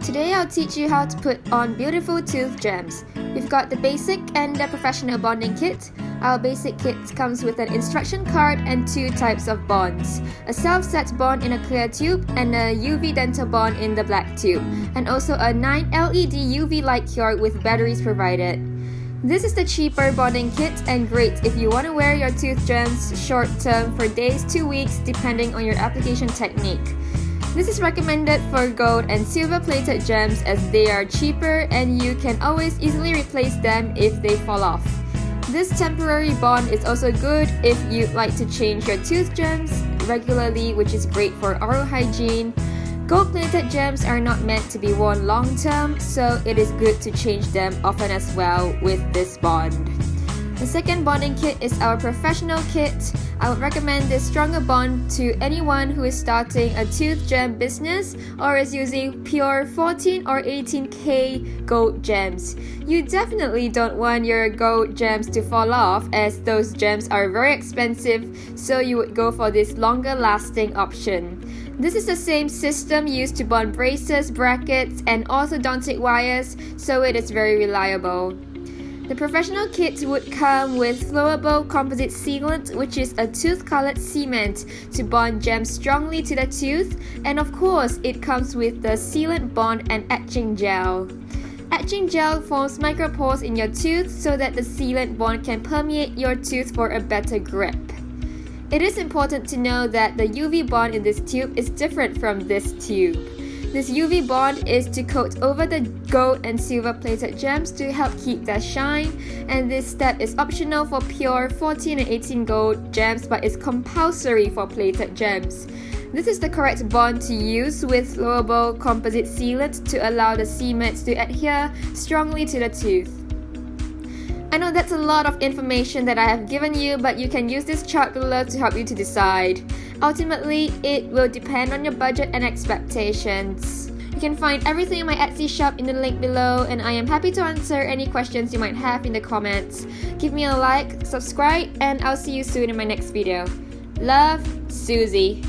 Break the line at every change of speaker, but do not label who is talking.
Today I'll teach you how to put on beautiful tooth gems. We've got the basic and the professional bonding kit. Our basic kit comes with an instruction card and two types of bonds. A self-set bond in a clear tube and a UV dental bond in the black tube. And also a 9 LED UV light cure with batteries provided. This is the cheaper bonding kit and great if you want to wear your tooth gems short term for days to weeks depending on your application technique. This is recommended for gold and silver plated gems as they are cheaper and you can always easily replace them if they fall off. This temporary bond is also good if you'd like to change your tooth gems regularly, which is great for oral hygiene. Gold plated gems are not meant to be worn long term, so it is good to change them often as well with this bond. The second bonding kit is our professional kit. I would recommend this stronger bond to anyone who is starting a tooth gem business or is using pure 14 or 18K gold gems. You definitely don't want your gold gems to fall off as those gems are very expensive, so you would go for this longer lasting option. This is the same system used to bond braces, brackets, and orthodontic wires, so it is very reliable. The professional kit would come with flowable composite sealant, which is a tooth-colored cement to bond gems strongly to the tooth, and of course, it comes with the sealant bond and etching gel. Etching gel forms micropores in your tooth so that the sealant bond can permeate your tooth for a better grip. It is important to know that the UV bond in this tube is different from this tube. This UV bond is to coat over the gold and silver plated gems to help keep their shine, and this step is optional for pure 14 and 18 gold gems but is compulsory for plated gems. This is the correct bond to use with flowable composite sealant to allow the cement to adhere strongly to the tooth. I know that's a lot of information that I have given you, but you can use this chart below to help you to decide. Ultimately, it will depend on your budget and expectations. You can find everything in my Etsy shop in the link below, and I am happy to answer any questions you might have in the comments. Give me a like, subscribe, and I'll see you soon in my next video. Love, Susie.